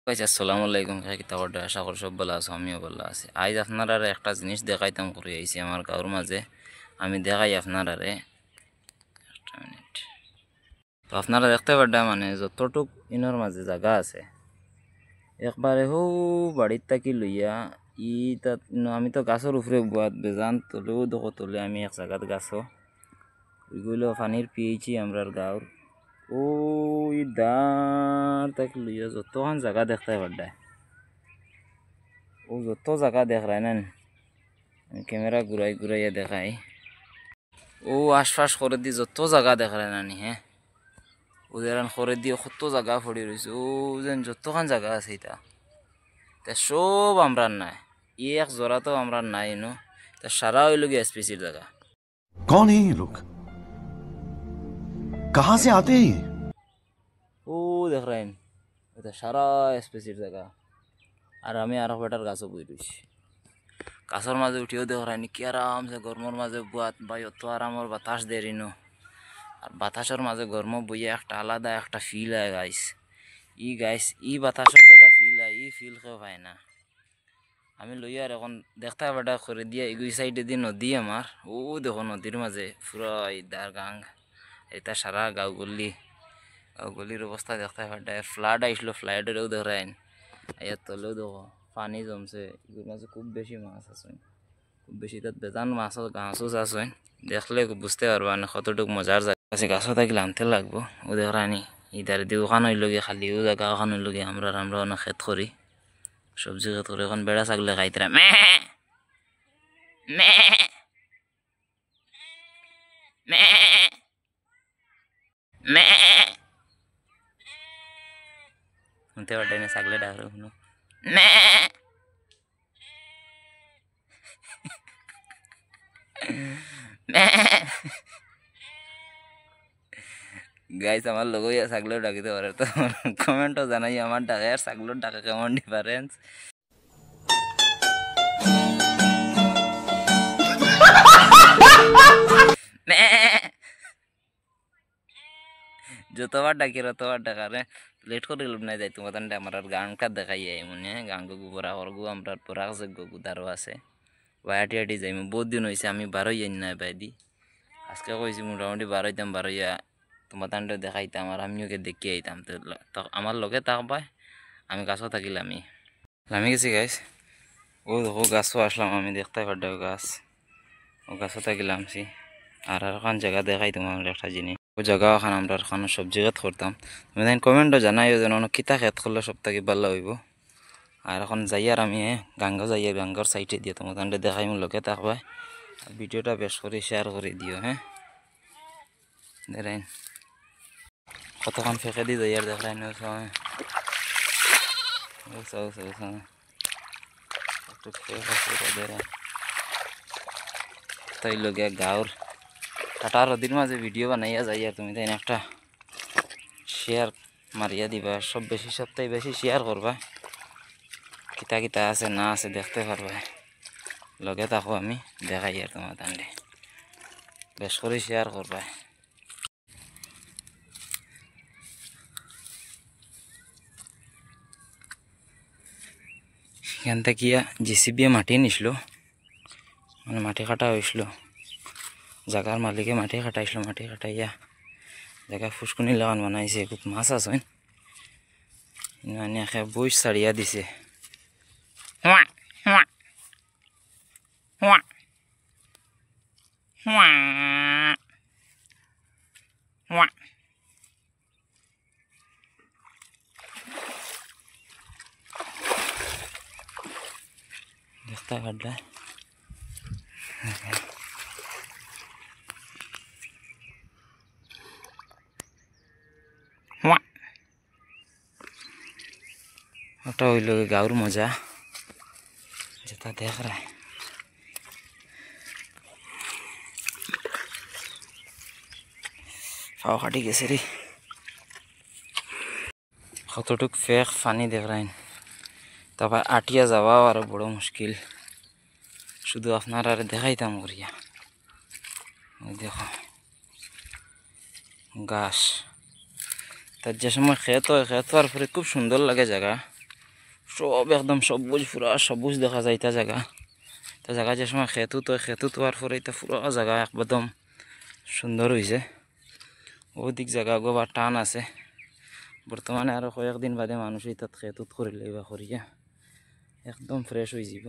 Guys আসসালামু আলাইকুম কিতা করতে আশা করি সব ভালো আছো আমিও ভালো আছি আজ আপনারা একটা জিনিস দেখাইতাম করে আইছি আমার গাঁর মাঝে আমি দেখাই আপনারা একটা মিনিট তো আপনারা দেখতে পাড্ডা মানে যতটুক ইনর মাঝে জায়গা আছে একবারে হো বাড়ির থাকি লইয়া তাত আমি তো গাছের উপরে বুয়াত বেজান তলেও দেখো তলে আমি এক জায়গাত গাছও ওইগুলো পানির পিয়েছি আমরার গাঁর ওই দাঁড় থাকি লইয়া যতক্ষণ জায়গা দেখতে পাড্ডা ও যত জায়গা দেখ রায় না আমি ক্যামেরা ঘুরাই ঘুরাইয়া দেখাই ও আশপাশ করে দি যত জায়গা দেখ রায় নানি হ্যাঁ ওদের করে দিয়ে কত জায়গা পড়ে রয়েছে ও যেন যতখান জায়গা আছে এটা তা সব আমরা নাই এক জোড়া তো আমরা নাই নো তা সারা হইল গিয়ে স্পেসির জায়গা कौन है ये लोग कहां से आते हैं ये? ও দেখ রাইন এটা সারা স্পেসির জায়গা আর আমি আরো বেটার গাছও বই রয়েছি গাছের মাঝে উঠিও দেখ রাইনি কি আরামসে গরমের মাঝে বুয়াত বা অত আরামর বাতাস দেরি নো আর বাতাসের মাঝে গরম বইয়ে একটা আলাদা একটা ফিল হয় গাইস ই বাতাসের যেটা ফিল হয় ই ফিল কেউ পায় না আমি লইয়ার এখন দেখতে বেটা করে দিয়ে এগুই সাইডে দিয়ে নদী আমার ও দেখো নদীর মাঝে পুরো ইদার গাং এটা সারা গাঁওগলির অবস্থা দেখতে বেটা ফ্লাড আইসলো ফ্লাডেরও দেখাইন এর তলেও দেখো পানি জমছে এগুলোর মাঝে খুব বেশি মাছ আছে খুব বেশি তাত বেজান মাছ গাছও আছে দেখলে বুঝতে পারবা না কতটুকু মজার জায়গা গাছও থাকলে আনতে লাগবো ও দেখানি ইদার দিয়ে ওখান হইলগে খালিও জায়গা ওখান হইলগে আমরা অনেক খেত করি সবজি খেত করি এখন বেড়া ছাগলে খাইতরা মে মে মে মে শুনতে পারটাই না ছাগলে ডাকরে শুনো মে মে গাইস আমার লোক ছাগলেও ডাকিতে পারে তো কমেন্টও জানাই আমার ডাকে আর ছাগলের ডাকে কেমন ডিফারেন্স যতবার ডাকি ততবার ডাকারে লেট করে লোক নাই যাই তোমার আমার আর গান কাট দেখাই মনে গান গু বরা হরগু আমরা পরাগ যোগ্য দারও আছে বায়াটি আটি যাই বহুত দিন হয়েছে আমি বারোই যাই না বাইদি আজকে কইছি মোটামুটি বারোইতাম বারোইয়া তোমার তান্ডে দেখাইতাম আর আমিও দেখি আইতাম তো আমার লগে থাকবাই আমি গাছও থাকিলামই আমি গেছি গাইস ও দেখো গাছও আসলাম আমি দেখতে পারডা গাছ ও গাছও থাকিলামছি আর এখন জায়গা দেখাই তোমার একটা জিনিস ও জায়গা ওখানে আমরা ওখানে সবজি খেত করতাম তুমি তাই কমেন্টও জানাইও যেন কিতা খেত করলে সব থেকে ভালো হইব আর এখন যাই আর আমি গাঙ্গো যাই গাঙ্গর সাইডে দিয়ে তোমার তান্ডে দেখাই মোৰ লগে থাকবাই ভিডিওটা বেশ করে শেয়ার করে দিও হ্যাঁ দেখেন কতক্ষণ ফেঁকে দি যাই আর দেখাই তাই লগে গাঁর কাটার নদীর মাঝে ভিডিও বানাইয়া যাই আর তুমি তাই একটা শেয়ার মারিয়া দিবা সব বেশি সপ্তাহে বেশি শেয়ার করবা কিতা কিতা আছে না আছে দেখতে পারবা লগে থাকো আমি দেখাই আর তোমার তান্ডে বেশ করে শেয়ার করবা এখান থেকে জেসিবি মাটি নিছিল মানে মাটি কাটা হয়েছিল জায়গার মালিকে মাটি কাটাইছিল মাটি কাটাইয়া জায়গা ফুসকুনি লাগান বানাইছে খুব মাছ আছে মানে বই ছাড়িয়া দিছে দেখতে পারলে ওটা হইল গাঁর মজা যেটা দেখ রা পাও কাটি গেছে রে কতটুক ফেক পানি দেখ রাইন তারপর আটিয়া যাওয়াও আরো বড় মুশকিল শুধু আপনার আর দেখাইতাম করিয়া দেখো গাছ তার যে সময় খেত হয় খেত হওয়ার পরে খুব সুন্দর লাগে জায়গা সব একদম সবুজ, পুরা সবুজ দেখা যায় এটা জায়গা। তা জায়গা যে সময় খেতুত হওয়ার পরে এটা পুরো জায়গা একদম সুন্দর হয়েছে। ওদিক জায়গা গোবার টান আছে। বর্তমানে আরও কয়েকদিন বাদে মানুষ এটা খেতুত করিলে বা করিয়া একদম ফ্রেশ হয়ে যাব।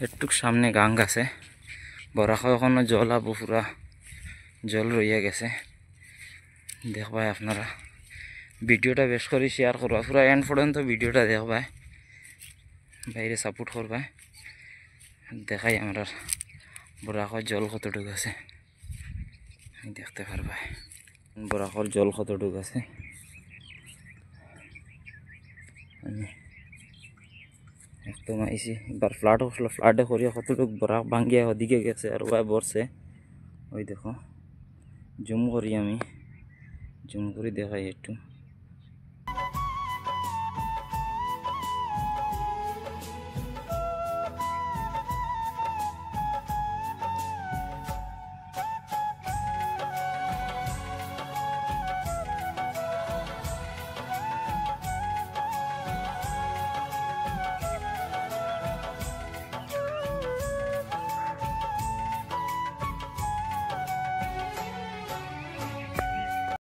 একটু সামনে গাং আছে, বরাখা এখনো জল আবু পুরা জল রইয়া গেছে। দেখবাই আপনারা ভিডিওটা বেশ করে শেয়ার করবা, পুরা এন্ড পর্যন্ত ভিডিওটা দেখবাই, বাইরে সাপোর্ট করবাই। দেখাই আমরা বরাখর জল কতটুকু আছে দেখতে পারবাই। বরাখর জল কতটুকু আছে আমি একদম আইসি। এবার ফ্লাডে করিয়া কতটুকু বরাক ভাঙ্গিয়া ওদিকে গেছে আর ওই বরছে। ওই দেখো জুম করি, আমি জুম করে দেখাই একটু।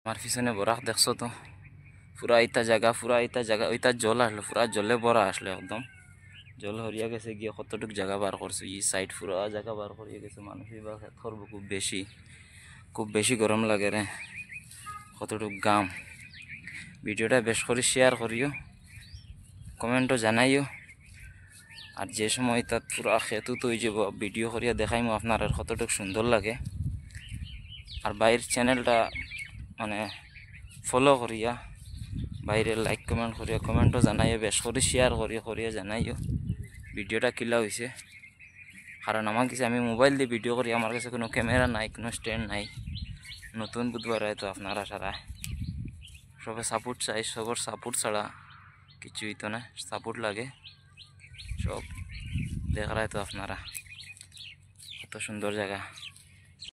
আমার পিছনে বরাক দেখছো তো, পুরা ইটা জায়গা ওইটা জল আসলো, পুরা জলে ভরা আসলো একদম। জল হরিয়া গেছে গিয়ে কতটুক জায়গা বার করছে, এই সাইড পুরা জায়গা বার করিয়া গেছে। মানুষ এবার খেত করবো খুব বেশি গরম লাগে রে, কতটুক গাম। ভিডিওটা বেশ করে শেয়ার করিও, কমেন্টও জানাইও। আর যে সময় তাত পুরা খেতুত হয়ে যাব ভিডিও করিয়া দেখাইমো আপনার কতটুক সুন্দর লাগে। আর বাইরের চ্যানেলটা মানে ফলো করিয়া, বাইরে লাইক কমেন্ট করিয়া, কমেন্টও জানাইও, বেশ করে শেয়ার করিয়া জানাইও ভিডিওটা কিলা হয়েছে। কারণ আমার কাছে আমি মোবাইল দিয়ে ভিডিও করি, আমার কাছে কোনো ক্যামেরা নাই, কোনো স্ট্যান্ড নাই। নতুন বুধবার তো আপনারা সারা সবে সাপোর্ট চাই, সবর সাপোর্ট ছাড়া কিছুই তো না, সাপোর্ট লাগে। সব দেখারাই তো আপনারা কত সুন্দর জায়গা।